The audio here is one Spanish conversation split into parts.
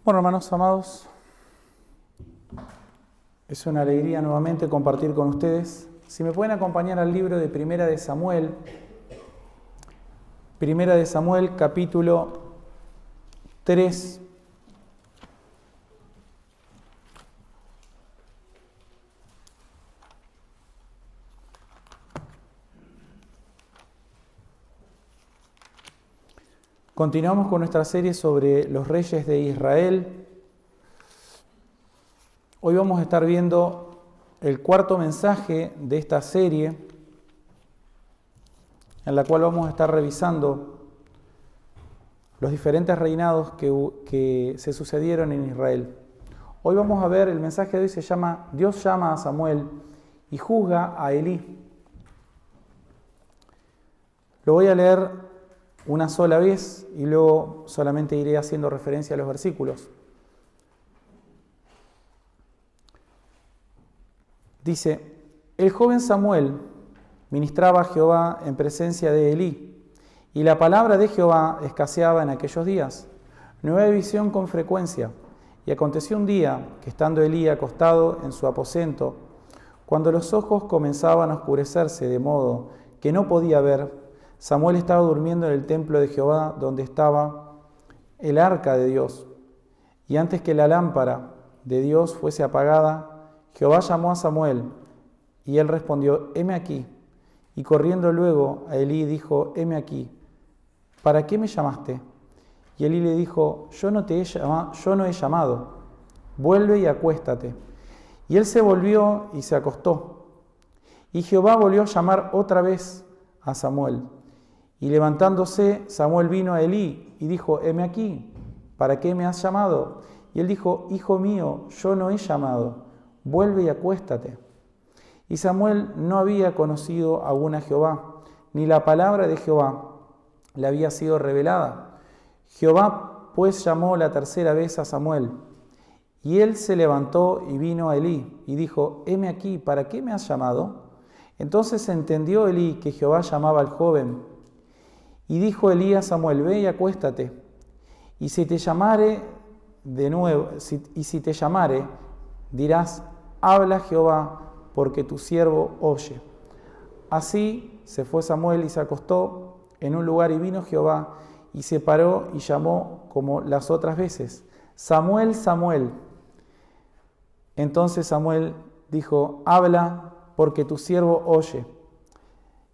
Bueno, hermanos amados, es una alegría nuevamente compartir con ustedes. Si me pueden acompañar al libro de Primera de Samuel, capítulo 3. Continuamos con nuestra serie sobre los reyes de Israel. Hoy vamos a estar viendo el cuarto mensaje de esta serie, en la cual vamos a estar revisando los diferentes reinados que se sucedieron en Israel. Hoy vamos a ver, el mensaje de hoy se llama Dios llama a Samuel y juzga a Elí. Lo voy a leer una sola vez y luego solamente iré haciendo referencia a los versículos. Dice: el joven Samuel ministraba a Jehová en presencia de Elí, y la palabra de Jehová escaseaba en aquellos días. No había visión con frecuencia. Y aconteció un día que, estando Elí acostado en su aposento, cuando los ojos comenzaban a oscurecerse de modo que no podía ver, Samuel estaba durmiendo en el templo de Jehová, donde estaba el arca de Dios. Y antes que la lámpara de Dios fuese apagada, Jehová llamó a Samuel, y él respondió: heme aquí. Y corriendo luego a Elí dijo: heme aquí. ¿Para qué me llamaste? Y Elí le dijo: yo no he llamado. Vuelve y acuéstate. Y él se volvió y se acostó. Y Jehová volvió a llamar otra vez a Samuel. Y levantándose, Samuel vino a Elí y dijo: heme aquí. ¿Para qué me has llamado? Y él dijo: hijo mío, yo no he llamado. Vuelve y acuéstate. Y Samuel no había conocido aún a Jehová, ni la palabra de Jehová le había sido revelada. Jehová pues llamó la tercera vez a Samuel. Y él se levantó y vino a Elí y dijo: heme aquí, ¿para qué me has llamado? Entonces entendió Elí que Jehová llamaba al joven. Y dijo Elí a Samuel: ve y acuéstate. Y si te llamare de nuevo, si te llamare, dirás: habla Jehová, porque tu siervo oye. Así se fue Samuel y se acostó en un lugar, y vino Jehová y se paró y llamó como las otras veces: Samuel, Samuel. Entonces Samuel dijo: habla, porque tu siervo oye.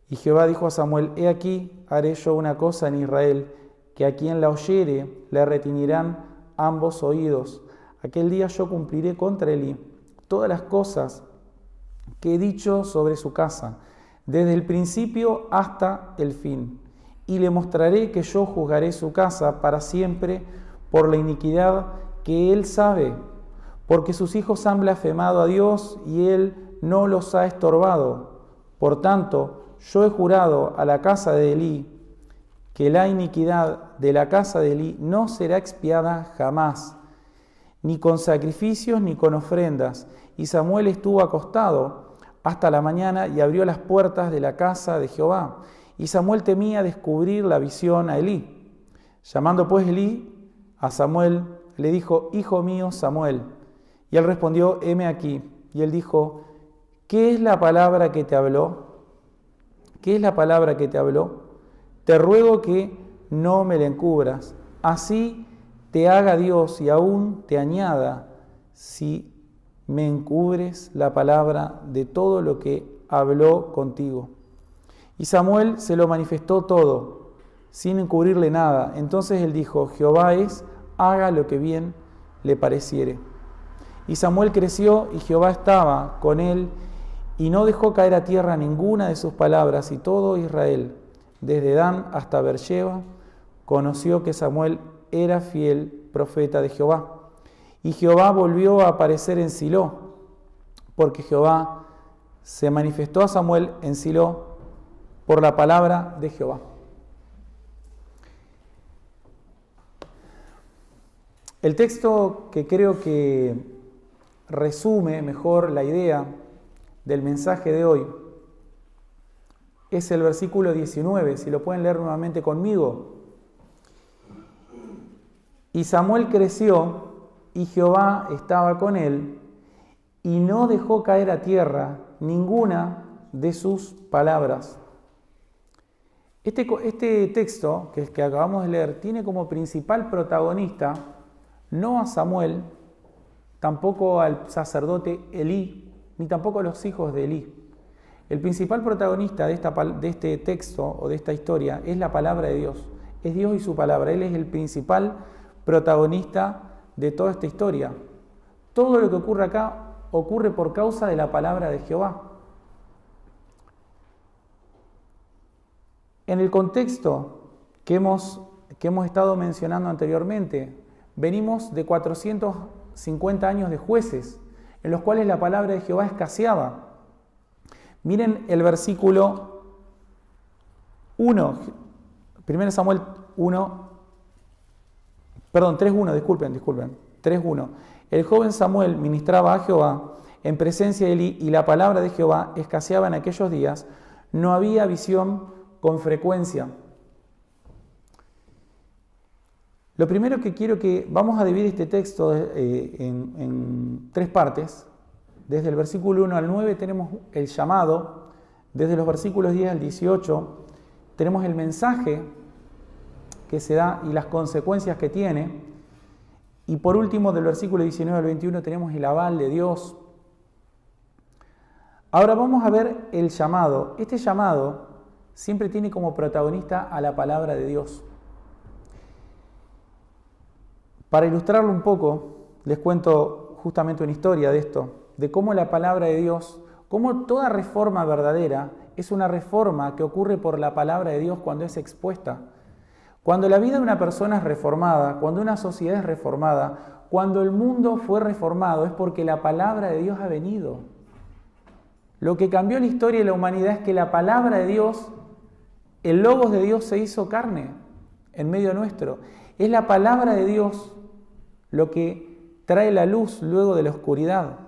Y Jehová dijo a Samuel: he aquí, haré yo una cosa en Israel, que a quien la oyere le retiñirán ambos oídos. Aquel día yo cumpliré contra Elí todas las cosas que he dicho sobre su casa, desde el principio hasta el fin. Y le mostraré que yo juzgaré su casa para siempre por la iniquidad que él sabe, porque sus hijos han blasfemado a Dios y él no los ha estorbado. Por tanto, yo he jurado a la casa de Elí que la iniquidad de la casa de Elí no será expiada jamás, ni con sacrificios ni con ofrendas. Y Samuel estuvo acostado hasta la mañana y abrió las puertas de la casa de Jehová. Y Samuel temía descubrir la visión a Elí. Llamando pues Elí a Samuel, le dijo: hijo mío Samuel. Y él respondió: heme aquí. Y él dijo: ¿qué es la palabra que te habló? ¿Qué es la palabra que te habló? Te ruego que no me la encubras. Así te haga Dios y aún te añada si me encubres la palabra de todo lo que habló contigo. Y Samuel se lo manifestó todo, sin encubrirle nada. Entonces él dijo: Jehová es, haga lo que bien le pareciere. Y Samuel creció y Jehová estaba con él, y no dejó caer a tierra ninguna de sus palabras, y todo Israel, desde Dan hasta Beersheba, conoció que Samuel era fiel profeta de Jehová. Y Jehová volvió a aparecer en Silo, porque Jehová se manifestó a Samuel en Silo por la palabra de Jehová. El texto que creo que resume mejor la idea del mensaje de hoy es el versículo 19, si lo pueden leer nuevamente conmigo. Y Samuel creció y Jehová estaba con él, y no dejó caer a tierra ninguna de sus palabras. Este texto que acabamos de leer tiene como principal protagonista no a Samuel, tampoco al sacerdote Elí, ni tampoco a los hijos de Elí. El principal protagonista de este texto o de esta historia es la palabra de Dios. Es Dios y su palabra. Él es el principal protagonista de toda esta historia. Todo lo que ocurre acá ocurre por causa de la palabra de Jehová. En el contexto que hemos estado mencionando anteriormente, venimos de 450 años de jueces, en los cuales la palabra de Jehová escaseaba. Miren el versículo 1, 1 Samuel 3.1, disculpen, 3.1. El joven Samuel ministraba a Jehová en presencia de Elí, y la palabra de Jehová escaseaba en aquellos días, no había visión con frecuencia. Lo primero que quiero que vamos a dividir este texto en tres partes. Desde el versículo 1 al 9 tenemos el llamado, desde los versículos 10 al 18 tenemos el mensaje que se da y las consecuencias que tiene, y por último del versículo 19 al 21 tenemos el aval de Dios. Ahora vamos a ver el llamado. Este llamado siempre tiene como protagonista a la palabra de Dios. Para ilustrarlo un poco, les cuento justamente una historia de esto, de cómo la palabra de Dios, cómo toda reforma verdadera es una reforma que ocurre por la palabra de Dios cuando es expuesta. Cuando la vida de una persona es reformada, cuando una sociedad es reformada, cuando el mundo fue reformado, es porque la palabra de Dios ha venido. Lo que cambió la historia de la humanidad es que la palabra de Dios, el Logos de Dios, se hizo carne en medio nuestro. Es la palabra de Dios lo que trae la luz luego de la oscuridad.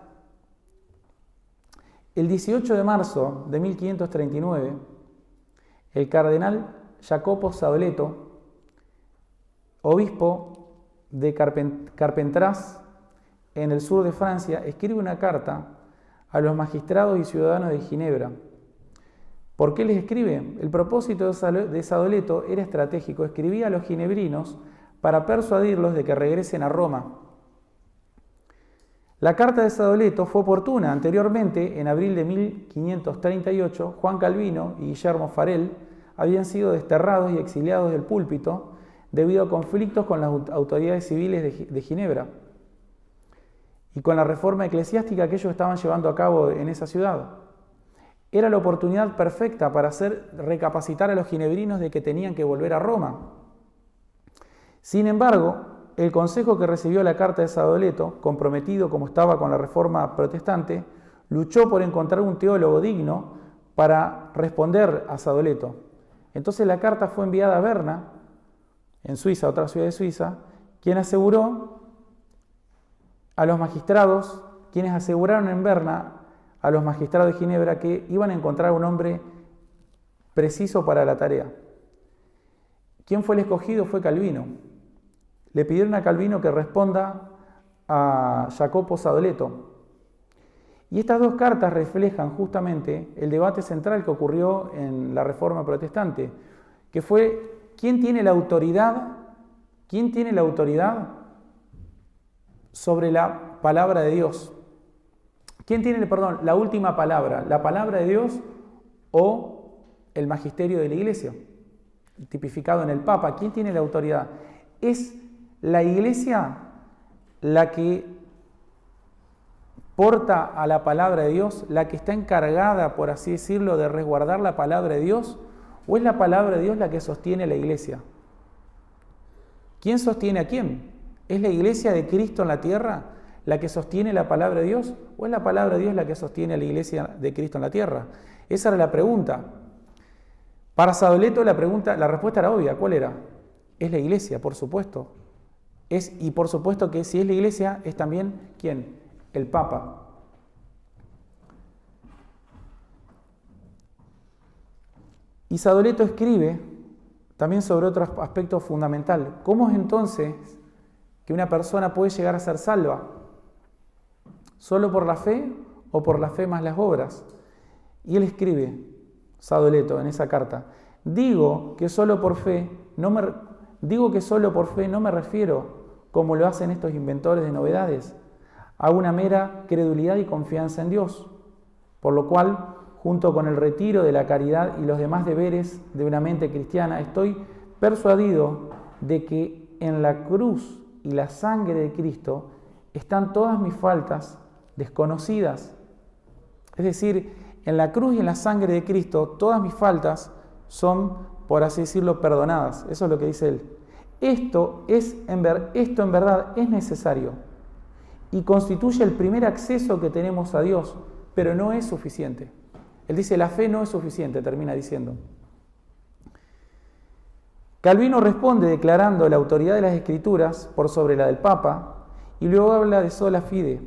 El 18 de marzo de 1539, el cardenal Jacopo Sadoleto, obispo de Carpentras, en el sur de Francia, escribe una carta a los magistrados y ciudadanos de Ginebra. ¿Por qué les escribe? El propósito de Sadoleto era estratégico. Escribía a los ginebrinos para persuadirlos de que regresen a Roma. La carta de Sadoleto fue oportuna. Anteriormente, en abril de 1538, Juan Calvino y Guillermo Farel habían sido desterrados y exiliados del púlpito debido a conflictos con las autoridades civiles de Ginebra y con la reforma eclesiástica que ellos estaban llevando a cabo en esa ciudad. Era la oportunidad perfecta para hacer recapacitar a los ginebrinos de que tenían que volver a Roma. Sin embargo, el consejo que recibió la carta de Sadoleto, comprometido como estaba con la reforma protestante, luchó por encontrar un teólogo digno para responder a Sadoleto. Entonces la carta fue enviada a Berna, en Suiza, otra ciudad de Suiza, quien aseguró a los magistrados, quienes aseguraron en Berna a los magistrados de Ginebra que iban a encontrar un hombre preciso para la tarea. ¿Quién fue el escogido? Fue Calvino. Le pidieron a Calvino que responda a Jacopo Sadoleto. Y estas dos cartas reflejan justamente el debate central que ocurrió en la Reforma Protestante, que fue ¿quién tiene la autoridad? ¿Quién tiene la autoridad sobre la palabra de Dios? ¿Quién tiene, la última palabra? ¿La palabra de Dios o el magisterio de la Iglesia? Tipificado en el Papa. ¿Quién tiene la autoridad? ¿Es la Iglesia la que porta a la palabra de Dios, la que está encargada, por así decirlo, de resguardar la palabra de Dios? ¿O es la palabra de Dios la que sostiene la Iglesia? ¿Quién sostiene a quién? ¿Es la Iglesia de Cristo en la tierra la que sostiene la palabra de Dios? ¿O es la palabra de Dios la que sostiene a la Iglesia de Cristo en la tierra? Esa era la pregunta. Para Sadoleto la respuesta era obvia. ¿Cuál era? Es la Iglesia, por supuesto. Y por supuesto que si es la Iglesia, es también ¿quién? El Papa. Y Sadoleto escribe también sobre otro aspecto fundamental. ¿Cómo es entonces que una persona puede llegar a ser salva, solo por la fe o por la fe más las obras. Y él escribe, Sadoleto, en esa carta, digo que solo por fe no me refiero, como lo hacen estos inventores de novedades, a una mera credulidad y confianza en Dios, por lo cual, junto con el retiro de la caridad y los demás deberes de una mente cristiana, estoy persuadido de que en la cruz y la sangre de Cristo están todas mis faltas desconocidas. Es decir, en la cruz y en la sangre de Cristo todas mis faltas son, por así decirlo, perdonadas. Eso es lo que dice él. Esto en verdad es necesario y constituye el primer acceso que tenemos a Dios, pero no es suficiente. Él dice, la fe no es suficiente, termina diciendo. Calvino responde declarando la autoridad de las Escrituras por sobre la del Papa y luego habla de sola fide.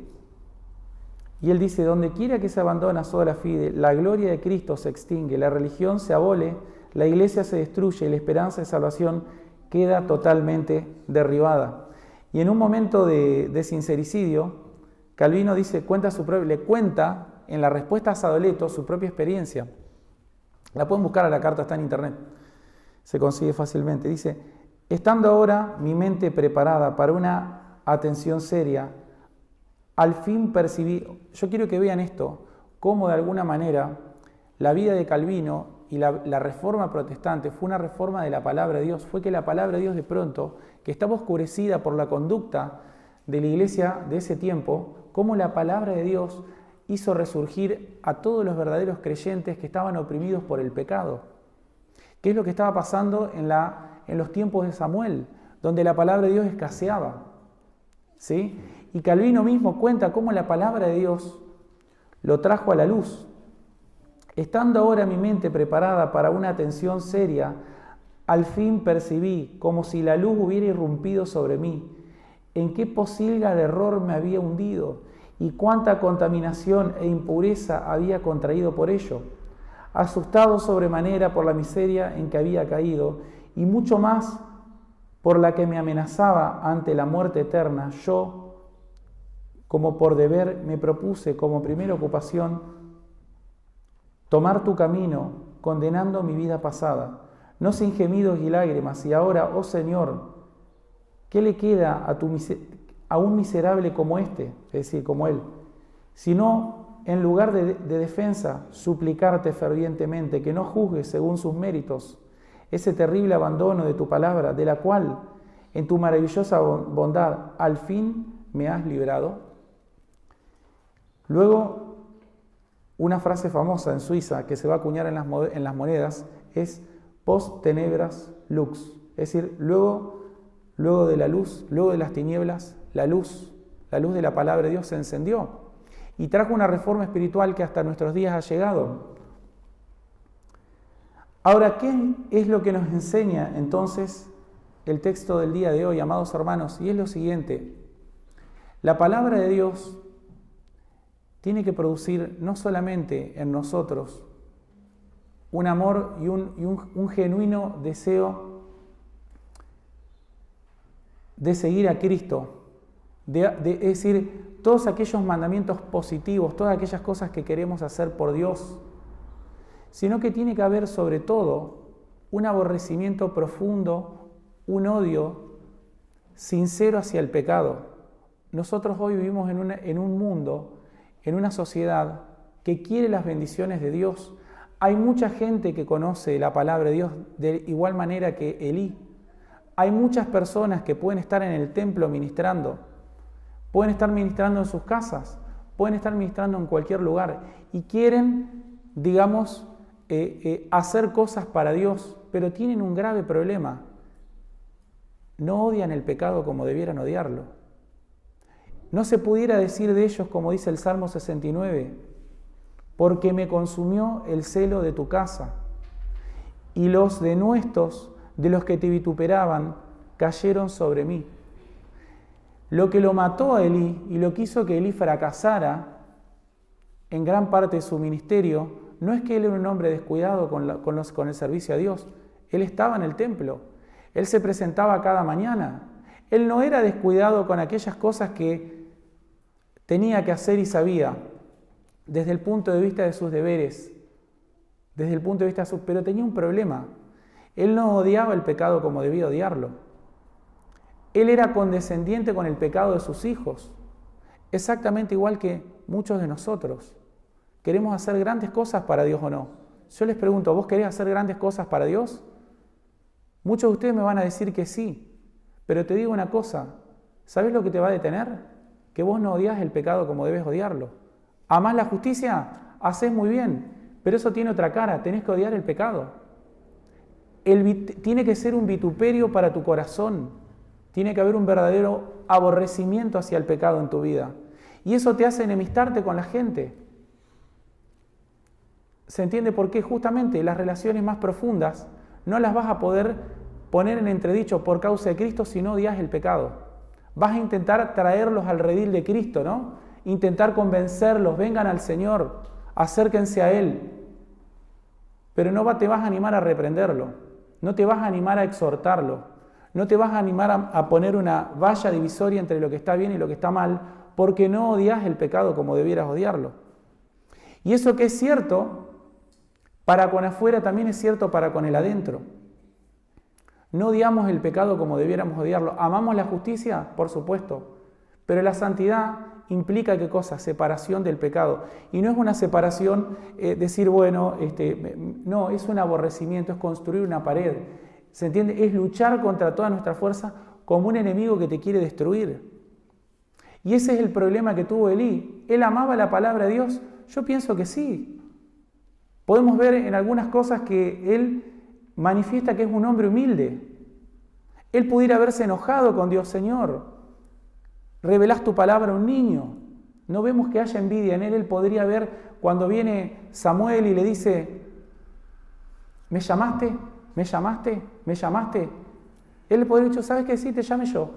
Y él dice, donde quiera que se abandona sola fide, la gloria de Cristo se extingue, la religión se abole, la iglesia se destruye y la esperanza de salvación queda totalmente derribada. Y en un momento de sincericidio, Calvino dice, le cuenta en la respuesta a Sadoleto su propia experiencia. La pueden buscar, a la carta está en internet, se consigue fácilmente. Dice, estando ahora mi mente preparada para una atención seria, al fin percibí, yo quiero que vean esto, cómo de alguna manera la vida de Calvino y la reforma protestante fue una reforma de la palabra de Dios. Fue que la palabra de Dios de pronto, que estaba oscurecida por la conducta de la iglesia de ese tiempo, cómo la palabra de Dios hizo resurgir a todos los verdaderos creyentes que estaban oprimidos por el pecado. ¿Qué es lo que estaba pasando en los tiempos de Samuel, donde la palabra de Dios escaseaba? ¿Sí? Y Calvino mismo cuenta cómo la palabra de Dios lo trajo a la luz. Estando ahora mi mente preparada para una atención seria, al fin percibí, como si la luz hubiera irrumpido sobre mí, en qué posilga de error me había hundido y cuánta contaminación e impureza había contraído por ello. Asustado sobremanera por la miseria en que había caído y mucho más por la que me amenazaba ante la muerte eterna, yo, como por deber, me propuse como primera ocupación tomar tu camino, condenando mi vida pasada, no sin gemidos y lágrimas, y ahora, oh Señor, ¿qué le queda a un miserable como este, es decir, como él? Sino, en lugar de defensa, suplicarte fervientemente que no juzgues según sus méritos ese terrible abandono de tu palabra, de la cual, en tu maravillosa bondad, al fin me has librado. Luego, una frase famosa en Suiza que se va a acuñar en las monedas es post tenebras lux, es decir, luego de la luz, luego de las tinieblas, la luz de la palabra de Dios se encendió y trajo una reforma espiritual que hasta nuestros días ha llegado. Ahora, ¿qué es lo que nos enseña entonces el texto del día de hoy, amados hermanos? Y es lo siguiente: la palabra de Dios tiene que producir no solamente en nosotros un amor y un genuino deseo de seguir a Cristo, es decir, todos aquellos mandamientos positivos, todas aquellas cosas que queremos hacer por Dios, sino que tiene que haber sobre todo un aborrecimiento profundo, un odio sincero hacia el pecado. Nosotros hoy vivimos en un mundo, en una sociedad que quiere las bendiciones de Dios. Hay mucha gente que conoce la palabra de Dios de igual manera que Elí. Hay muchas personas que pueden estar en el templo ministrando, pueden estar ministrando en sus casas, pueden estar ministrando en cualquier lugar y quieren, digamos, hacer cosas para Dios, pero tienen un grave problema. No odian el pecado como debieran odiarlo. No se pudiera decir de ellos, como dice el Salmo 69, porque me consumió el celo de tu casa, y los denuestos de los que te vituperaban cayeron sobre mí. Lo que lo mató a Elí y lo que hizo que Elí fracasara en gran parte de su ministerio, no es que él era un hombre descuidado con el servicio a Dios. Él estaba en el templo, él se presentaba cada mañana, Él no era descuidado con aquellas cosas que tenía que hacer y sabía, desde el punto de vista de sus deberes, desde el punto de vista de sus... Pero tenía un problema. Él no odiaba el pecado como debía odiarlo. Él era condescendiente con el pecado de sus hijos, exactamente igual que muchos de nosotros. ¿Queremos hacer grandes cosas para Dios o no? Yo les pregunto, ¿vos querés hacer grandes cosas para Dios? Muchos de ustedes me van a decir que sí, pero te digo una cosa, ¿sabés lo que te va a detener? Que vos no odias el pecado como debes odiarlo. ¿Amás la justicia? Hacés muy bien, pero eso tiene otra cara, tenés que odiar el pecado. Tiene que ser un vituperio para tu corazón, tiene que haber un verdadero aborrecimiento hacia el pecado en tu vida. Y eso te hace enemistarte con la gente. ¿Se entiende por qué? Justamente las relaciones más profundas no las vas a poder poner en entredicho por causa de Cristo si no odias el pecado. Vas a intentar traerlos al redil de Cristo, ¿no? Intentar convencerlos, vengan al Señor, acérquense a Él. Pero no te vas a animar a reprenderlo, no te vas a animar a exhortarlo, no te vas a animar a poner una valla divisoria entre lo que está bien y lo que está mal, porque no odias el pecado como debieras odiarlo. Y eso que es cierto para con afuera también es cierto para con el adentro. No odiamos el pecado como debiéramos odiarlo. ¿Amamos la justicia? Por supuesto. Pero la santidad implica ¿qué cosa? Separación del pecado. Y no es una separación, decir, bueno, no, es un aborrecimiento, es construir una pared. ¿Se entiende? Es luchar contra toda nuestra fuerza como un enemigo que te quiere destruir. Y ese es el problema que tuvo Elí. ¿Él amaba la palabra de Dios? Yo pienso que sí. Podemos ver en algunas cosas que él manifiesta que es un hombre humilde. Él pudiera haberse enojado con Dios, Señor. Revelás tu palabra a un niño. No vemos que haya envidia en él. Él podría ver cuando viene Samuel y le dice, ¿me llamaste? ¿Me llamaste? ¿Me llamaste? Él le podría haber dicho, ¿sabes qué? Sí, te llamé yo.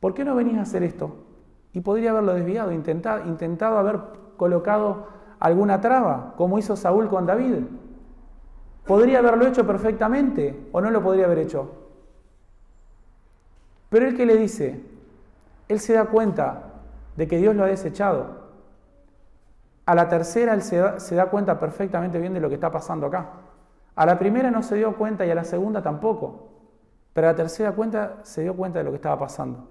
¿Por qué no venís a hacer esto? Y podría haberlo desviado, intentado haber colocado alguna traba, como hizo Saúl con David. ¿Podría haberlo hecho perfectamente o no lo podría haber hecho? Pero él, ¿qué le dice? Él se da cuenta de que Dios lo ha desechado. A la tercera él se da cuenta perfectamente bien de lo que está pasando acá. A la primera no se dio cuenta y a la segunda tampoco. Pero a la tercera se dio cuenta de lo que estaba pasando.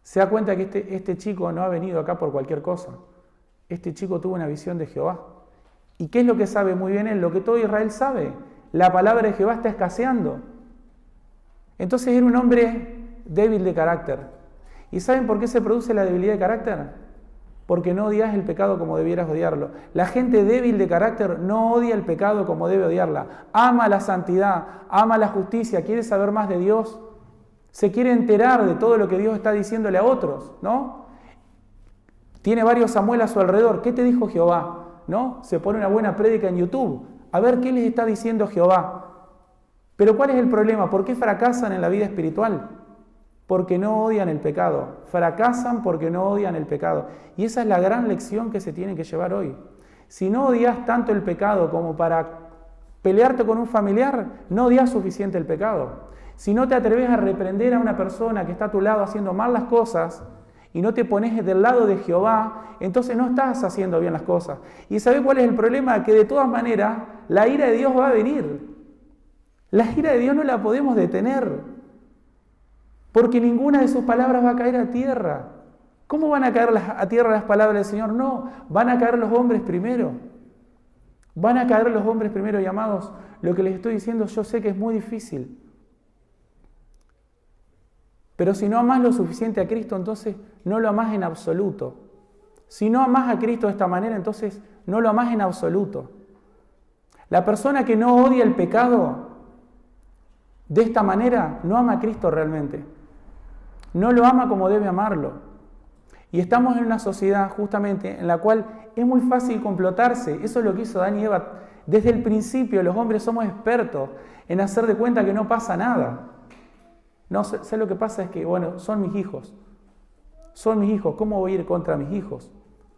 Se da cuenta que este chico no ha venido acá por cualquier cosa. Este chico tuvo una visión de Jehová. ¿Y qué es lo que sabe muy bien él? Lo que todo Israel sabe. La palabra de Jehová está escaseando. Entonces era un hombre débil de carácter. ¿Y saben por qué se produce la debilidad de carácter? Porque no odias el pecado como debieras odiarlo. La gente débil de carácter no odia el pecado como debe odiarla. Ama la santidad, ama la justicia, quiere saber más de Dios. Se quiere enterar de todo lo que Dios está diciéndole a otros, ¿no? Tiene varios Samuel a su alrededor. ¿Qué te dijo Jehová? ¿No? Se pone una buena prédica en YouTube. A ver qué les está diciendo Jehová. Pero ¿cuál es el problema? ¿Por qué fracasan en la vida espiritual? Porque no odian el pecado. Fracasan porque no odian el pecado. Y esa es la gran lección que se tiene que llevar hoy. Si no odias tanto el pecado como para pelearte con un familiar, no odias suficiente el pecado. Si no te atreves a reprender a una persona que está a tu lado haciendo mal las cosas, y no te pones del lado de Jehová, entonces no estás haciendo bien las cosas. ¿Y sabés cuál es el problema? Que de todas maneras la ira de Dios va a venir. La ira de Dios no la podemos detener, porque ninguna de sus palabras va a caer a tierra. ¿Cómo van a caer a tierra las palabras del Señor? No, van a caer los hombres primero. Van a caer los hombres primero, y amados, lo que les estoy diciendo yo sé que es muy difícil. Pero si no amás lo suficiente a Cristo, entonces no lo amás en absoluto. Si no amás a Cristo de esta manera, entonces no lo amás en absoluto. La persona que no odia el pecado de esta manera no ama a Cristo realmente. No lo ama como debe amarlo. Y estamos en una sociedad justamente en la cual es muy fácil complotarse. Eso es lo que hizo Adán y Eva. Desde el principio los hombres somos expertos en hacer de cuenta que no pasa nada. No sé, lo que pasa es que, bueno, son mis hijos. Son mis hijos. ¿Cómo voy a ir contra mis hijos?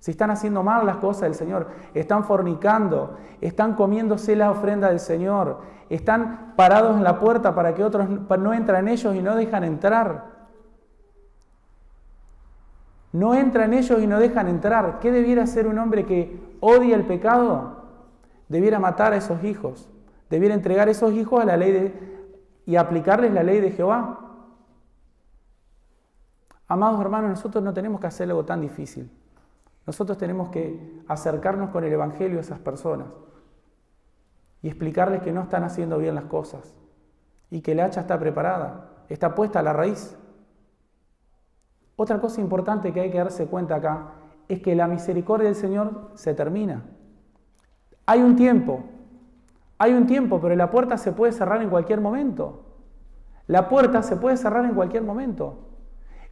Si están haciendo mal las cosas del Señor, están fornicando, están comiéndose la ofrenda del Señor, están parados en la puerta para que otros no entran ellos y no dejan entrar. No entran ellos y no dejan entrar. ¿Qué debiera hacer un hombre que odia el pecado? Debiera matar a esos hijos. Debiera entregar a esos hijos a la ley y aplicarles la ley de Jehová. Amados hermanos, nosotros no tenemos que hacer algo tan difícil. Nosotros tenemos que acercarnos con el Evangelio a esas personas y explicarles que no están haciendo bien las cosas y que el hacha está preparada, está puesta a la raíz. Otra cosa importante que hay que darse cuenta acá es que la misericordia del Señor se termina. Hay un tiempo, pero la puerta se puede cerrar en cualquier momento. La puerta se puede cerrar en cualquier momento.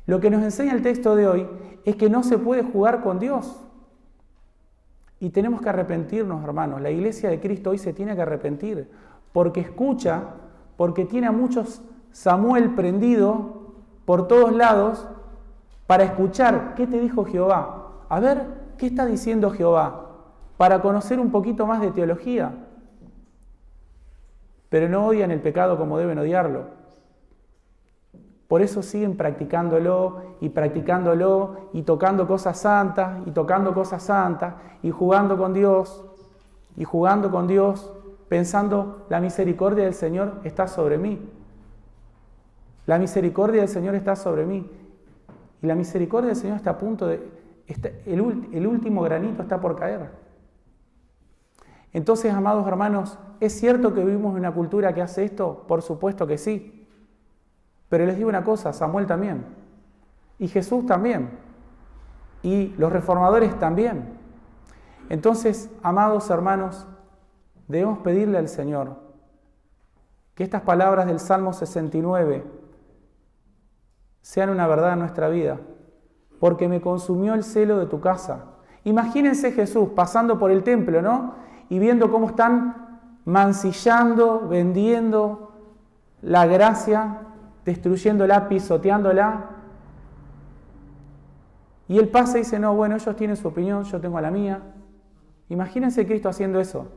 Lo que nos enseña el texto de hoy es que no se puede jugar con Dios. Y tenemos que arrepentirnos, hermanos. La iglesia de Cristo hoy se tiene que arrepentir porque escucha, porque tiene a muchos Samuel prendido por todos lados para escuchar qué te dijo Jehová. A ver, ¿qué está diciendo Jehová? Para conocer un poquito más de teología. Pero no odian el pecado como deben odiarlo. Por eso siguen practicándolo y tocando cosas santas y jugando con Dios, pensando la misericordia del Señor está sobre mí. La misericordia del Señor está sobre mí. Y la misericordia del Señor está a punto el último granito está por caer. Entonces, amados hermanos, ¿es cierto que vivimos en una cultura que hace esto? Por supuesto que sí. Pero les digo una cosa, Samuel también, y Jesús también, y los reformadores también. Entonces, amados hermanos, debemos pedirle al Señor que estas palabras del Salmo 69 sean una verdad en nuestra vida, porque me consumió el celo de tu casa. Imagínense Jesús pasando por el templo, ¿no? Y viendo cómo están mancillando, vendiendo la gracia, destruyéndola, pisoteándola. Y él pasa y dice, no, bueno, ellos tienen su opinión, yo tengo la mía. Imagínense Cristo haciendo eso.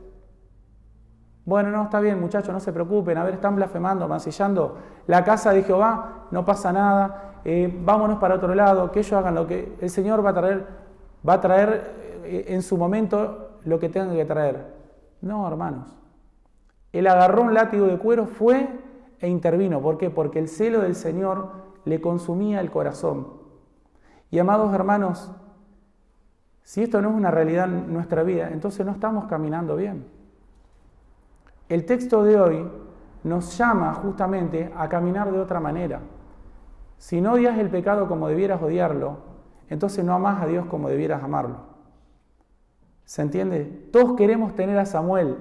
Bueno, no, está bien, muchachos, no se preocupen, a ver, están blasfemando, mancillando la casa de Jehová, no pasa nada, vámonos para otro lado, que ellos hagan lo que el Señor va a traer en su momento lo que tenga que traer. No, hermanos. Él agarró un látigo de cuero, fue e intervino. ¿Por qué? Porque el celo del Señor le consumía el corazón. Y amados hermanos, si esto no es una realidad en nuestra vida, entonces no estamos caminando bien. El texto de hoy nos llama justamente a caminar de otra manera. Si no odias el pecado como debieras odiarlo, entonces no amás a Dios como debieras amarlo. ¿Se entiende? Todos queremos tener a Samuel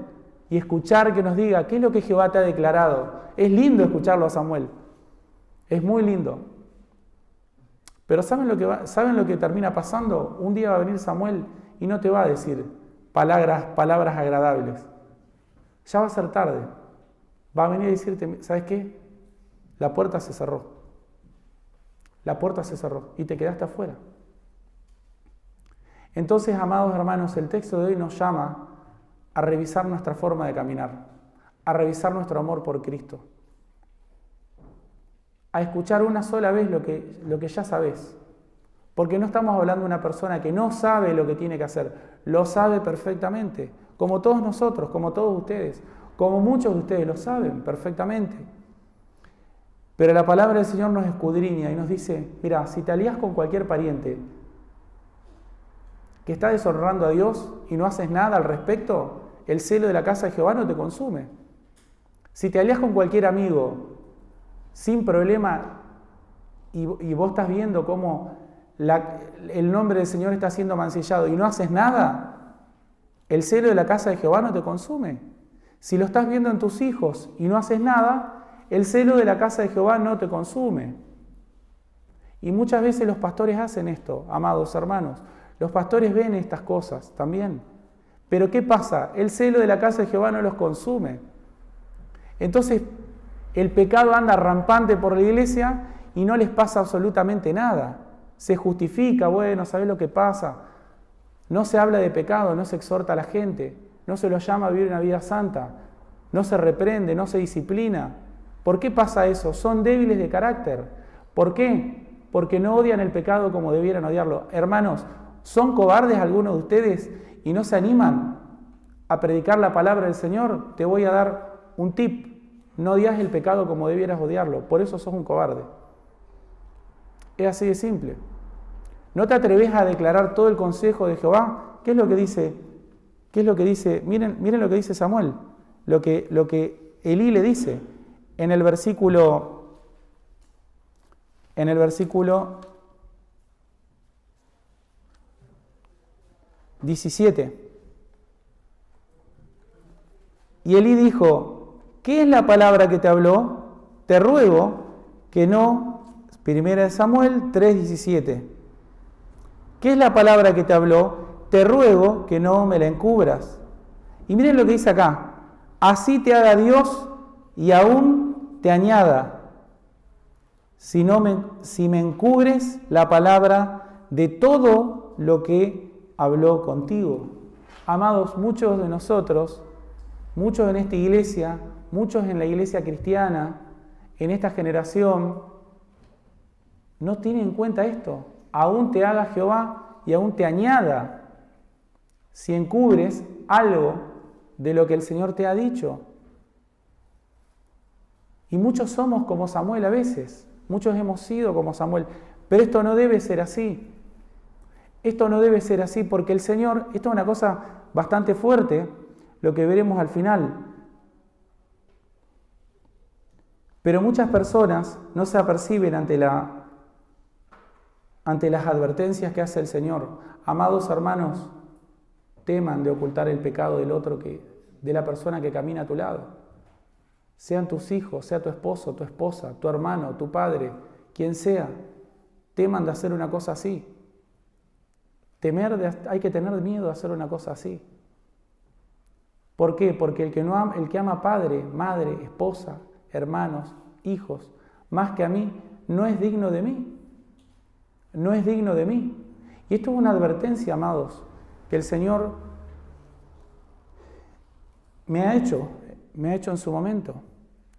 y escuchar que nos diga qué es lo que Jehová te ha declarado. Es lindo escucharlo a Samuel. Es muy lindo. Pero ¿saben lo que termina pasando? Un día va a venir Samuel y no te va a decir palabras agradables. Ya va a ser tarde. Va a venir a decirte, ¿sabes qué? La puerta se cerró. La puerta se cerró y te quedaste afuera. Entonces, amados hermanos, el texto de hoy nos llama a revisar nuestra forma de caminar, a revisar nuestro amor por Cristo, a escuchar una sola vez lo que ya sabes, porque no estamos hablando de una persona que no sabe lo que tiene que hacer, lo sabe perfectamente, como todos nosotros, como todos ustedes, como muchos de ustedes lo saben perfectamente. Pero la palabra del Señor nos escudriña y nos dice, mira, si te alías con cualquier pariente que está deshonrando a Dios y no haces nada al respecto, el celo de la casa de Jehová no te consume. Si te alías con cualquier amigo sin problema y vos estás viendo cómo el nombre del Señor está siendo mancillado y no haces nada, el celo de la casa de Jehová no te consume. Si lo estás viendo en tus hijos y no haces nada, el celo de la casa de Jehová no te consume. Y muchas veces los pastores hacen esto, amados hermanos. Los pastores ven estas cosas también. Pero ¿qué pasa? El celo de la casa de Jehová no los consume. Entonces, el pecado anda rampante por la iglesia y no les pasa absolutamente nada. Se justifica, bueno, ¿sabés lo que pasa? No se habla de pecado, no se exhorta a la gente, no se los llama a vivir una vida santa, no se reprende, no se disciplina. ¿Por qué pasa eso? Son débiles de carácter. ¿Por qué? Porque no odian el pecado como debieran odiarlo. Hermanos, ¿son cobardes algunos de ustedes y no se animan a predicar la palabra del Señor? Te voy a dar un tip. No odias el pecado como debieras odiarlo. Por eso sos un cobarde. Es así de simple. ¿No te atreves a declarar todo el consejo de Jehová? ¿Qué es lo que dice? ¿Qué es lo que dice? Miren lo que dice Samuel. Lo que Elí le dice en el versículo 17. Y Elí dijo: ¿qué es la palabra que te habló? Te ruego que no. Primera de Samuel 3:17. ¿Qué es la palabra que te habló? Te ruego que no me la encubras. Y miren lo que dice acá. Así te haga Dios y aún te añada, si me encubres la palabra de todo lo que habló contigo. Amados, muchos de nosotros, muchos en esta iglesia, muchos en la iglesia cristiana, en esta generación, no tienen en cuenta esto. Aún te haga Jehová y aún te añada si encubres algo de lo que el Señor te ha dicho. Y muchos somos como Samuel a veces, muchos hemos sido como Samuel, pero esto no debe ser así. Esto no debe ser así porque el Señor, esto es una cosa bastante fuerte, lo que veremos al final. Pero muchas personas no se aperciben ante las advertencias que hace el Señor. Amados hermanos, teman de ocultar el pecado del otro, de la persona que camina a tu lado. Sean tus hijos, sea tu esposo, tu esposa, tu hermano, tu padre, quien sea, teman de hacer una cosa así. Hay que tener miedo de hacer una cosa así. ¿Por qué? Porque el que ama padre, madre, esposa, hermanos, hijos, más que a mí, no es digno de mí. No es digno de mí. Y esto es una advertencia, amados, que el Señor me ha hecho en su momento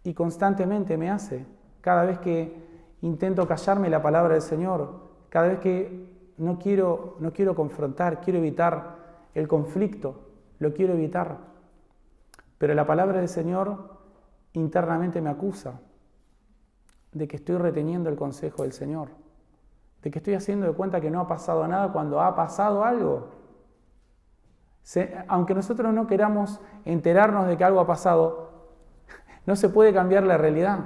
y constantemente me hace. Cada vez que intento callarme la palabra del Señor, cada vez que no quiero confrontar, quiero evitar el conflicto, lo quiero evitar. Pero la palabra del Señor internamente me acusa de que estoy reteniendo el consejo del Señor, de que estoy haciendo de cuenta que no ha pasado nada cuando ha pasado algo. Aunque nosotros no queramos enterarnos de que algo ha pasado, no se puede cambiar la realidad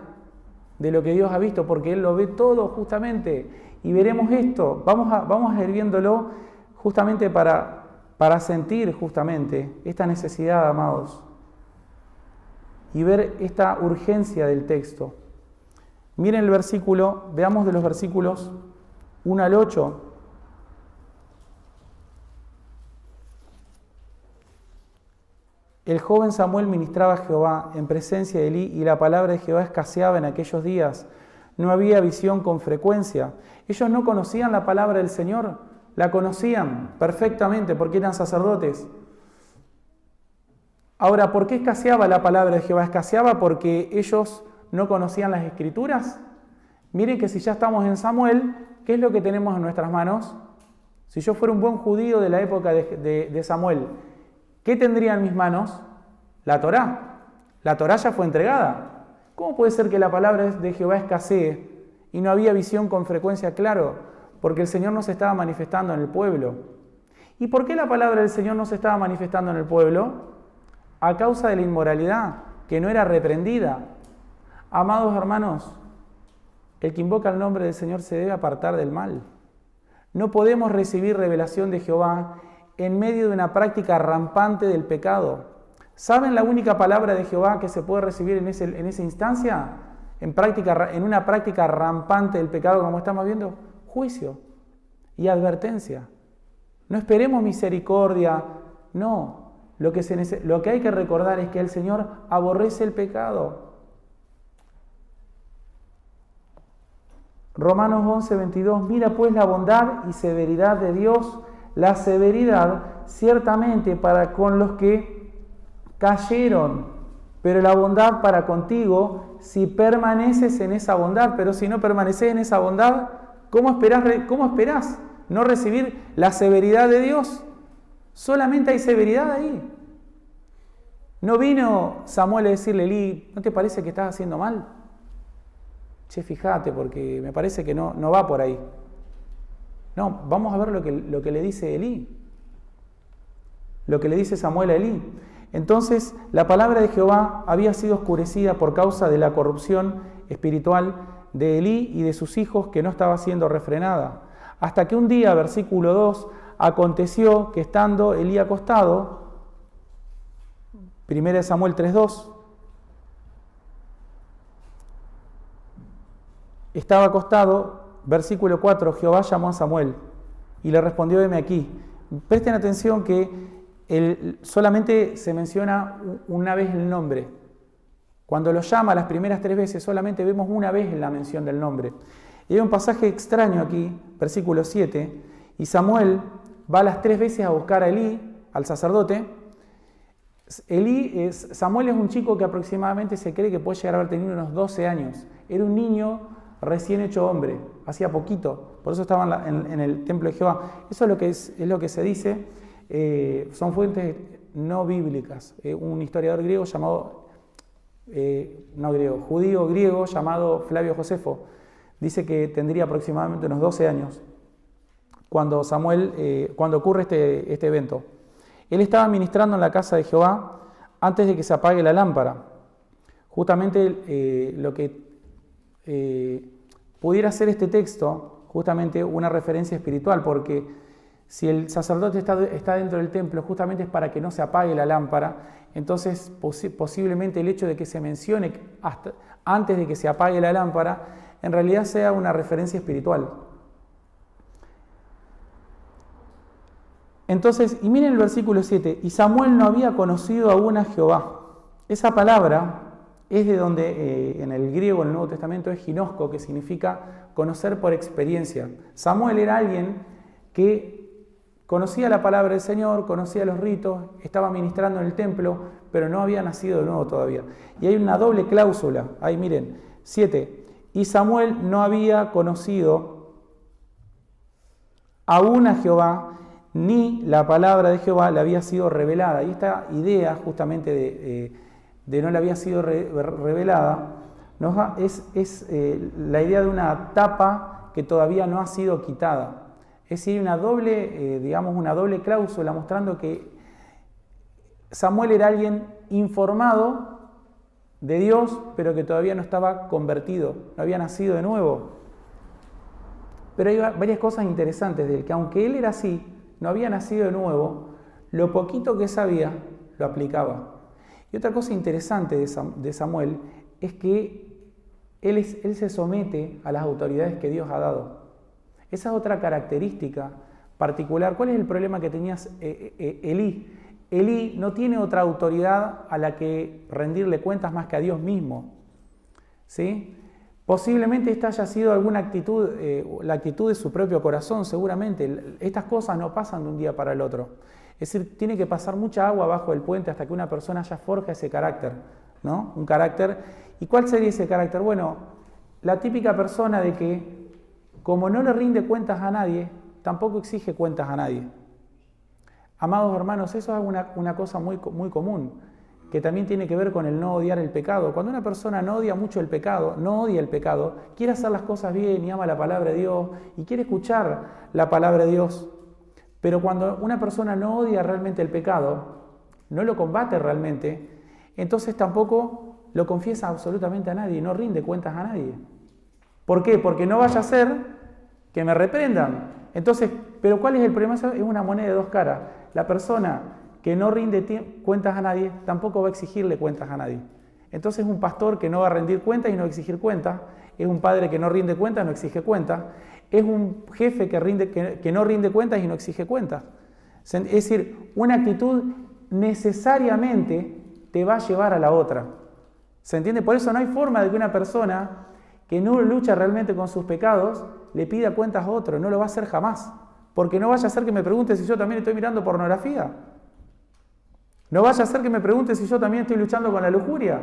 de lo que Dios ha visto, porque Él lo ve todo justamente. Y veremos esto, vamos a ir viéndolo justamente para sentir justamente esta necesidad, amados, y ver esta urgencia del texto. Miren el versículo, veamos de los versículos 1 al 8. El joven Samuel ministraba a Jehová en presencia de Elí y la palabra de Jehová escaseaba en aquellos días. No había visión con frecuencia. Ellos no conocían la palabra del Señor, la conocían perfectamente porque eran sacerdotes. Ahora, ¿por qué escaseaba la palabra de Jehová? Escaseaba porque ellos no conocían las Escrituras. Miren que si ya estamos en Samuel, ¿qué es lo que tenemos en nuestras manos? Si yo fuera un buen judío de la época de Samuel, ¿qué tendría en mis manos? La Torá. La Torá ya fue entregada. ¿Cómo puede ser que la palabra de Jehová escasee y no había visión con frecuencia? Claro, porque el Señor no se estaba manifestando en el pueblo. ¿Y por qué la palabra del Señor no se estaba manifestando en el pueblo? A causa de la inmoralidad, que no era reprendida. Amados hermanos, el que invoca el nombre del Señor se debe apartar del mal. No podemos recibir revelación de Jehová en medio de una práctica rampante del pecado. ¿Saben la única palabra de Jehová que se puede recibir en esa instancia? En una práctica rampante del pecado, como estamos viendo, juicio y advertencia. No esperemos misericordia, no. Lo que hay que recordar es que el Señor aborrece el pecado. Romanos 11:22, mira pues la bondad y severidad de Dios, la severidad ciertamente para con los que cayeron, pero la bondad para contigo si permaneces en esa bondad. Pero si no permaneces en esa bondad, ¿cómo esperás no recibir la severidad de Dios? Solamente hay severidad ahí. ¿No vino Samuel a decirle a Elí, ¿no te parece que estás haciendo mal? Che, fíjate, porque me parece que no va por ahí. No, vamos a ver lo que le dice Elí. Lo que le dice Samuel a Elí. Entonces, la palabra de Jehová había sido oscurecida por causa de la corrupción espiritual de Elí y de sus hijos, que no estaba siendo refrenada. Hasta que un día, versículo 2, aconteció que estando Elí acostado, 1 Samuel 3:2, estaba acostado, versículo 4, Jehová llamó a Samuel y le respondió, heme aquí. Presten atención que solamente se menciona una vez el nombre. Cuando lo llama las primeras 3 veces, solamente vemos una vez la mención del nombre. Y hay un pasaje extraño aquí, versículo 7, y Samuel va las 3 veces a buscar a Elí, al sacerdote. Samuel es un chico que aproximadamente se cree que puede llegar a haber tenido unos 12 años. Era un niño recién hecho hombre, hacía poquito, por eso estaba en el templo de Jehová. Eso es lo que se dice, son fuentes no bíblicas. Un historiador griego llamado, judío griego llamado Flavio Josefo, dice que tendría aproximadamente unos 12 años cuando ocurre este evento. Él estaba ministrando en la casa de Jehová antes de que se apague la lámpara. Justamente lo que pudiera ser este texto, justamente una referencia espiritual, porque si el sacerdote está dentro del templo, justamente es para que no se apague la lámpara. Entonces posiblemente el hecho de que se mencione hasta antes de que se apague la lámpara, en realidad sea una referencia espiritual. Entonces, y miren el versículo 7, y Samuel no había conocido aún a Jehová. Esa palabra es de donde en el griego, en el Nuevo Testamento, es ginosco, que significa conocer por experiencia. Samuel era alguien que conocía la palabra del Señor, conocía los ritos, estaba ministrando en el templo, pero no había nacido de nuevo todavía. Y hay una doble cláusula, ahí miren, 7, y Samuel no había conocido aún a Jehová, ni la palabra de Jehová le había sido revelada. Y esta idea justamente de no le había sido revelada es la idea de una tapa que todavía no ha sido quitada. Es decir, una doble cláusula mostrando que Samuel era alguien informado de Dios, pero que todavía no estaba convertido, no había nacido de nuevo. Pero hay varias cosas interesantes de él, que aunque él era así, no había nacido de nuevo, lo poquito que sabía lo aplicaba. Y otra cosa interesante de Samuel es que él se somete a las autoridades que Dios ha dado. Esa es otra característica particular. ¿Cuál es el problema que tenías Elí? Elí no tiene otra autoridad a la que rendirle cuentas más que a Dios mismo. ¿Sí? Posiblemente esta haya sido alguna actitud, la actitud de su propio corazón, seguramente. Estas cosas no pasan de un día para el otro. Es decir, tiene que pasar mucha agua bajo el puente hasta que una persona ya forja ese carácter, ¿no? Un carácter. ¿Y cuál sería ese carácter? Bueno, la típica persona de que, como no le rinde cuentas a nadie, tampoco exige cuentas a nadie. Amados hermanos, eso es una cosa muy, muy común, que también tiene que ver con el no odiar el pecado. Cuando una persona no odia mucho el pecado, no odia el pecado, quiere hacer las cosas bien y ama la palabra de Dios y quiere escuchar la palabra de Dios. Pero cuando una persona no odia realmente el pecado, no lo combate realmente, entonces tampoco lo confiesa absolutamente a nadie, no rinde cuentas a nadie. ¿Por qué? Porque no vaya a ser que me reprendan. Entonces, ¿pero cuál es el problema? Es una moneda de dos caras. La persona que no rinde cuentas a nadie, tampoco va a exigirle cuentas a nadie. Entonces es un pastor que no va a rendir cuentas y no exigir cuentas, es un padre que no rinde cuentas y no exige cuentas, es un jefe que no rinde cuentas y no exige cuentas. Es decir, una actitud necesariamente te va a llevar a la otra. ¿Se entiende? Por eso no hay forma de que una persona que no lucha realmente con sus pecados le pida cuentas a otro, no lo va a hacer jamás. porque no vaya a ser que me pregunte si yo también estoy mirando pornografía. No vaya a ser que me pregunte si yo también estoy luchando con la lujuria.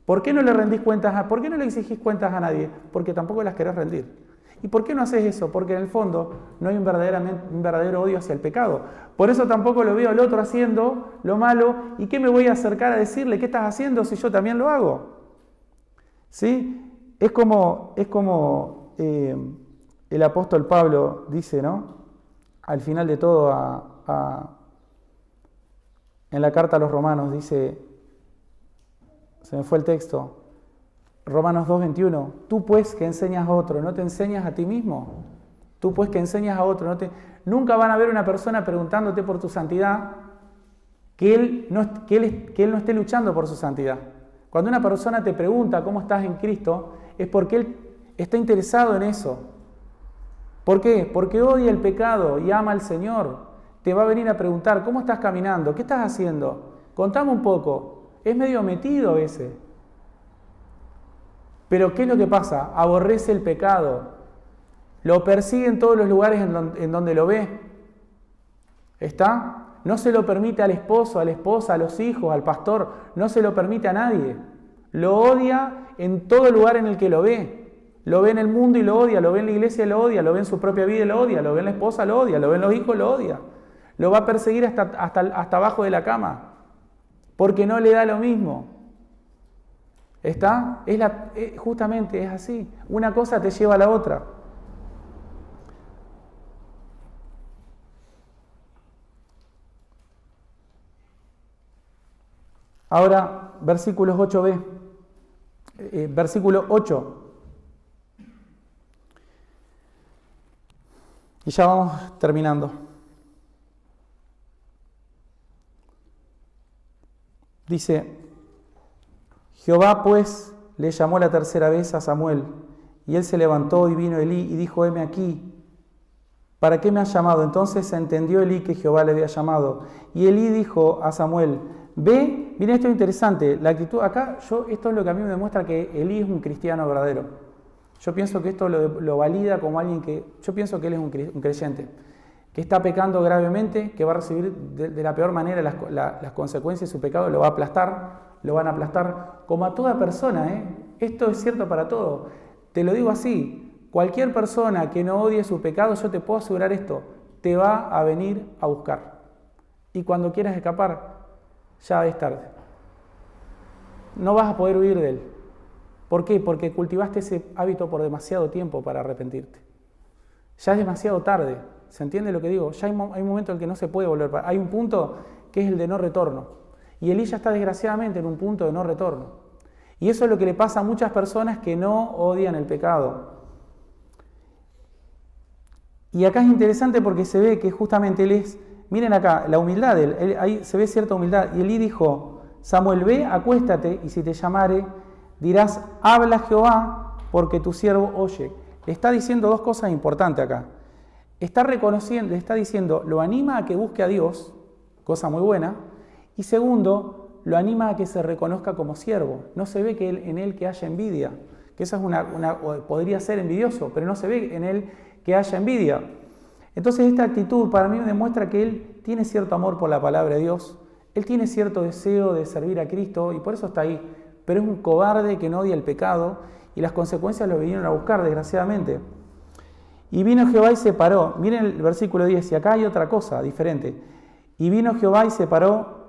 ¿Por qué no le rendís cuentas por qué no le exigís cuentas a nadie? Porque tampoco las querés rendir. ¿Y por qué no haces eso? Porque en el fondo no hay un verdadero odio hacia el pecado. Por eso tampoco lo veo al otro haciendo lo malo. ¿Y qué me voy a acercar a decirle? ¿Qué estás haciendo si yo también lo hago? ¿Sí? Es como el apóstol Pablo dice, ¿no? Al final de todo, en la carta a los Romanos, dice, se me fue el texto, Romanos 2:21, tú pues que enseñas a otro, ¿no te enseñas a ti mismo? Tú pues que enseñas a otro, nunca van a ver una persona preguntándote por tu santidad que él no esté luchando por su santidad. Cuando una persona te pregunta cómo estás en Cristo, es porque él está interesado en eso. ¿Por qué? Porque odia el pecado y ama al Señor. Te va a venir a preguntar, ¿cómo estás caminando? ¿Qué estás haciendo? Contame un poco. Es medio metido ese. Pero ¿qué es lo que pasa? Aborrece el pecado. Lo persigue en todos los lugares en donde lo ve. ¿Está? No se lo permite al esposo, a la esposa, a los hijos, al pastor. No se lo permite a nadie. Lo odia en todo lugar en el que lo ve. Lo ve en el mundo y lo odia. Lo ve en la iglesia y lo odia. Lo ve en su propia vida y lo odia. Lo ve en la esposa, lo odia. Lo ve en los hijos, lo odia. Lo va a perseguir hasta abajo de la cama. Porque no le da lo mismo. ¿Está? Justamente es así. Una cosa te lleva a la otra. Ahora, versículos 8b. Versículo 8. Y ya vamos terminando. Dice, Jehová pues le llamó la tercera vez a Samuel, y él se levantó y vino Elí y dijo, heme aquí, ¿para qué me has llamado? Entonces entendió Elí que Jehová le había llamado. Y Elí dijo a Samuel, ve, miren, esto es interesante, la actitud, acá esto es lo que a mí me demuestra que Elí es un cristiano verdadero. Yo pienso que esto lo valida como alguien yo pienso que él es un creyente, que está pecando gravemente, que va a recibir de la peor manera las consecuencias de su pecado, lo van a aplastar, como a toda persona, ¿eh? Esto es cierto para todo. Te lo digo así, cualquier persona que no odie su pecado, yo te puedo asegurar esto, te va a venir a buscar. Y cuando quieras escapar, ya es tarde. No vas a poder huir de él. ¿Por qué? Porque cultivaste ese hábito por demasiado tiempo para arrepentirte. Ya es demasiado tarde. ¿Se entiende lo que digo? Ya hay un momento en el que no se puede volver. Hay un punto que es el de no retorno. Y Elí ya está desgraciadamente en un punto de no retorno. Y eso es lo que le pasa a muchas personas que no odian el pecado. Y acá es interesante porque se ve que justamente él es, miren acá, la humildad, ahí se ve cierta humildad. Y Elí dijo, Samuel, ve, acuéstate, y si te llamare, dirás, habla Jehová, porque tu siervo oye. Le está diciendo dos cosas importantes acá. Está reconociendo, le está diciendo, lo anima a que busque a Dios, cosa muy buena, y segundo, lo anima a que se reconozca como siervo. No se ve en él que haya envidia, que eso es podría ser envidioso, pero no se ve en él que haya envidia. Entonces esta actitud para mí me demuestra que él tiene cierto amor por la palabra de Dios, él tiene cierto deseo de servir a Cristo y por eso está ahí, pero es un cobarde que no odia el pecado y las consecuencias lo vinieron a buscar, desgraciadamente. Y vino Jehová y se paró. Miren el versículo 10, y acá hay otra cosa diferente. Y vino Jehová y se paró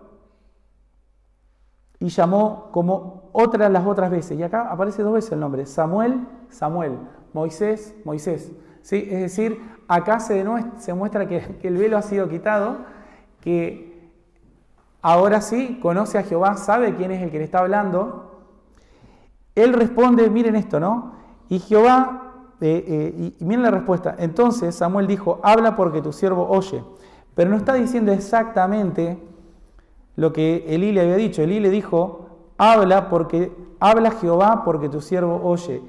y llamó como las otras veces. Y acá aparece dos veces el nombre. Samuel, Samuel. Moisés, Moisés. ¿Sí? Es decir, acá se muestra que el velo ha sido quitado, que ahora sí conoce a Jehová, sabe quién es el que le está hablando. Él responde, miren esto, ¿no? Y Jehová... y miren la respuesta. Entonces Samuel dijo, habla porque tu siervo oye. Pero no está diciendo exactamente lo que Elí le había dicho. Elí le dijo, habla Jehová porque tu siervo oye.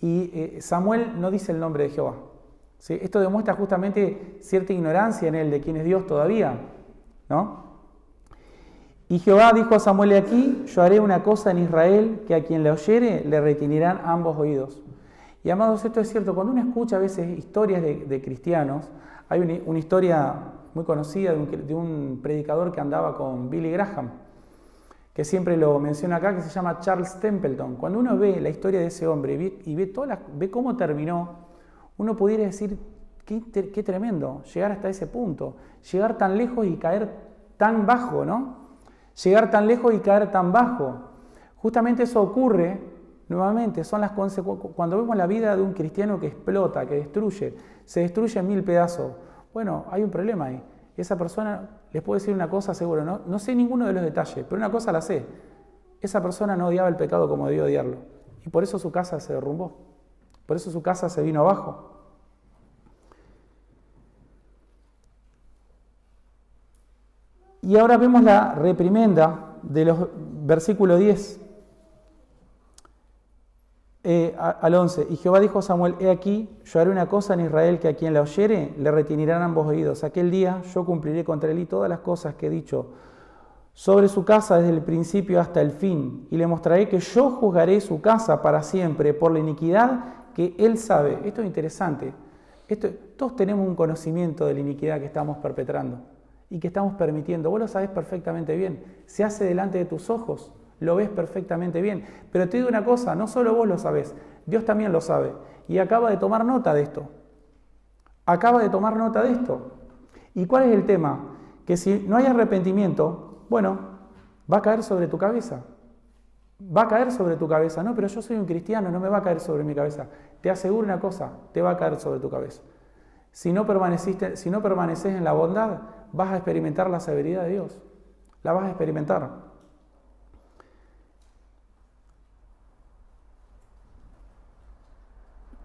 Y Samuel no dice el nombre de Jehová. ¿Sí? Esto demuestra justamente cierta ignorancia en él de quién es Dios todavía, ¿no? Y Jehová dijo a Samuel, aquí yo haré una cosa en Israel que a quien le oyere le retinirán ambos oídos. Y amados, esto es cierto, cuando uno escucha a veces historias de cristianos, hay una historia muy conocida de un predicador que andaba con Billy Graham, que siempre lo menciona acá, que se llama Charles Templeton. Cuando uno ve la historia de ese hombre y ve cómo terminó, uno pudiera decir, qué tremendo, llegar hasta ese punto, llegar tan lejos y caer tan bajo, ¿no? Llegar tan lejos y caer tan bajo. Justamente eso ocurre, nuevamente, son las consecuencias. Cuando vemos la vida de un cristiano que explota, que destruye, se destruye en 1000 pedazos, bueno, hay un problema ahí. Esa persona, les puedo decir una cosa seguro, no sé ninguno de los detalles, pero una cosa la sé. Esa persona no odiaba el pecado como debió odiarlo. Y por eso su casa se derrumbó. Por eso su casa se vino abajo. Y ahora vemos la reprimenda de los versículos 10 al 11. Y Jehová dijo a Samuel, he aquí, yo haré una cosa en Israel que a quien la oyere le retinirán ambos oídos. Aquel día yo cumpliré contra él y todas las cosas que he dicho sobre su casa desde el principio hasta el fin. Y le mostraré que yo juzgaré su casa para siempre por la iniquidad que él sabe. Esto es interesante. Todos tenemos un conocimiento de la iniquidad que estamos perpetrando y que estamos permitiendo. Vos lo sabés perfectamente bien. Se hace delante de tus ojos. Lo ves perfectamente bien. Pero te digo una cosa, no solo vos lo sabés, Dios también lo sabe. Y acaba de tomar nota de esto. Acaba de tomar nota de esto. ¿Y cuál es el tema? Que si no hay arrepentimiento, bueno, va a caer sobre tu cabeza. Va a caer sobre tu cabeza. No, pero yo soy un cristiano, no me va a caer sobre mi cabeza. Te aseguro una cosa, te va a caer sobre tu cabeza. Si no permaneces en la bondad, vas a experimentar la severidad de Dios. La vas a experimentar.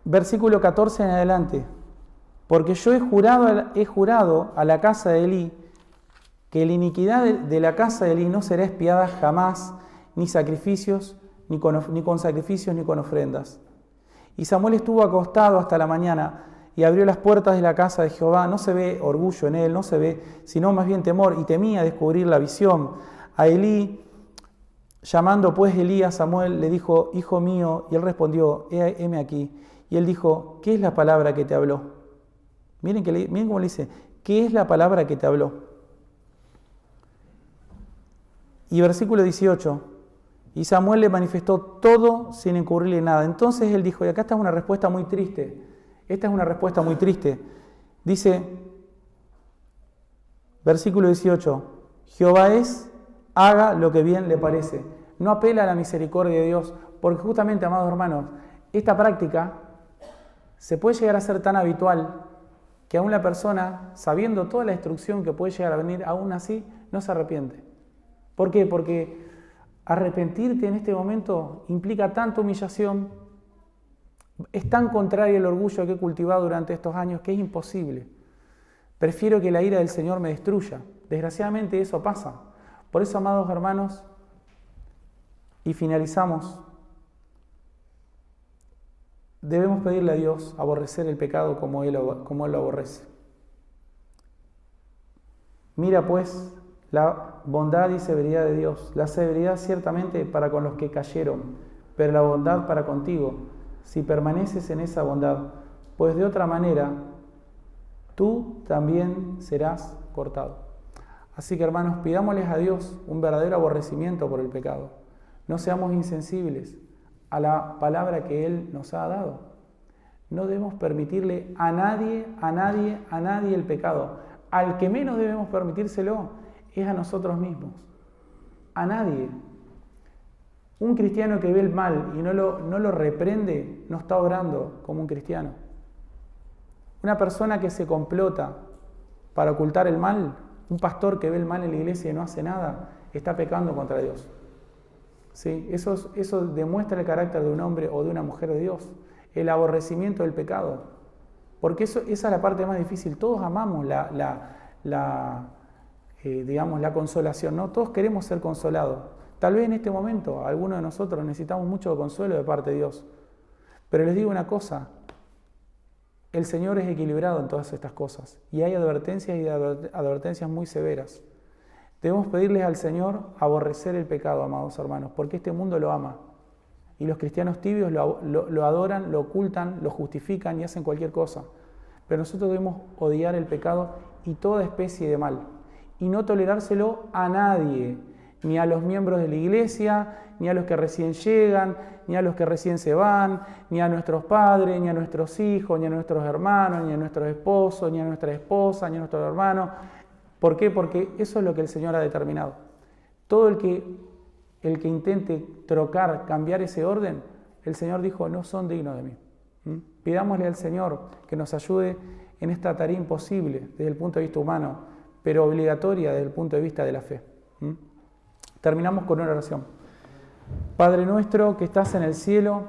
Versículo 14 en adelante. Porque yo he jurado a la casa de Elí que la iniquidad de la casa de Elí no será expiada jamás, ni sacrificios, ni con sacrificios, ni con ofrendas. Y Samuel estuvo acostado hasta la mañana y abrió las puertas de la casa de Jehová. No se ve orgullo en él, no se ve, sino más bien temor, y temía descubrir la visión. A Elí, llamando pues Elí a Samuel, le dijo, hijo mío, y él respondió, heme aquí. Y él dijo, ¿qué es la palabra que te habló? Miren cómo le dice, ¿qué es la palabra que te habló? Y versículo 18, y Samuel le manifestó todo sin incurrirle nada. Entonces él dijo, y acá está una respuesta muy triste, esta es una respuesta muy triste. Dice, versículo 18, Jehová haga lo que bien le parece. No apela a la misericordia de Dios, porque justamente, amados hermanos, esta práctica se puede llegar a ser tan habitual que aún la persona, sabiendo toda la instrucción que puede llegar a venir, aún así no se arrepiente. ¿Por qué? Porque arrepentirte en este momento implica tanta humillación, es tan contrario al orgullo que he cultivado durante estos años que es imposible. Prefiero que la ira del Señor me destruya. Desgraciadamente eso pasa. Por eso, amados hermanos, y finalizamos, debemos pedirle a Dios aborrecer el pecado como Él lo aborrece. Mira pues la bondad y severidad de Dios. La severidad ciertamente para con los que cayeron, pero la bondad para contigo, si permaneces en esa bondad, pues de otra manera tú también serás cortado. Así que, hermanos, pidámosles a Dios un verdadero aborrecimiento por el pecado. No seamos insensibles a la palabra que Él nos ha dado. No debemos permitirle a nadie el pecado. Al que menos debemos permitírselo es a nosotros mismos. A nadie. Un cristiano que ve el mal y no lo reprende, no está obrando como un cristiano. Una persona que se complota para ocultar el mal, un pastor que ve el mal en la iglesia y no hace nada, está pecando contra Dios. ¿Sí? Eso demuestra el carácter de un hombre o de una mujer de Dios, el aborrecimiento del pecado. Porque esa es la parte más difícil. Todos amamos la consolación, ¿no? Todos queremos ser consolados. Tal vez en este momento algunos de nosotros necesitamos mucho consuelo de parte de Dios. Pero les digo una cosa, el Señor es equilibrado en todas estas cosas y hay advertencias y advertencias muy severas. Debemos pedirles al Señor aborrecer el pecado, amados hermanos, porque este mundo lo ama Y los cristianos tibios lo adoran, lo ocultan, lo justifican y hacen cualquier cosa. Pero nosotros debemos odiar el pecado y toda especie de mal. Y no tolerárselo a nadie, ni a los miembros de la iglesia, ni a los que recién llegan, ni a los que recién se van, ni a nuestros padres, ni a nuestros hijos, ni a nuestros hermanos, ni a nuestros esposos, ni a nuestra esposa, ni a nuestros hermanos. ¿Por qué? Porque eso es lo que el Señor ha determinado. Todo el que intente trocar, cambiar ese orden, el Señor dijo, no son dignos de mí. Pidámosle al Señor que nos ayude en esta tarea imposible desde el punto de vista humano, pero obligatoria desde el punto de vista de la fe. Terminamos con una oración. Padre nuestro que estás en el cielo,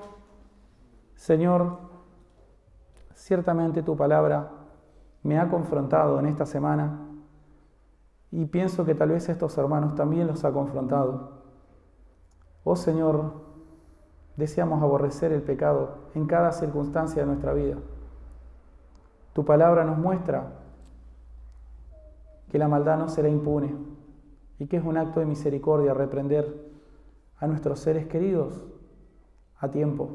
Señor, ciertamente tu palabra me ha confrontado en esta semana y pienso que tal vez a estos hermanos también los ha confrontado. Oh Señor, deseamos aborrecer el pecado en cada circunstancia de nuestra vida. Tu palabra nos muestra que la maldad no será impune y que es un acto de misericordia reprender a nuestros seres queridos a tiempo.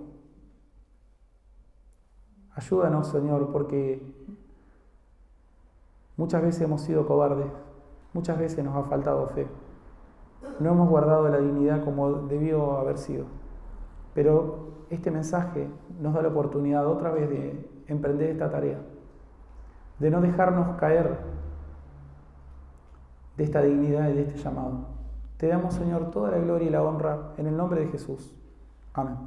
Ayúdanos, Señor, porque muchas veces hemos sido cobardes, muchas veces nos ha faltado fe. No hemos guardado la dignidad como debió haber sido. Pero este mensaje nos da la oportunidad otra vez de emprender esta tarea, de no dejarnos caer de esta dignidad y de este llamado. Te damos, Señor, toda la gloria y la honra en el nombre de Jesús. Amén.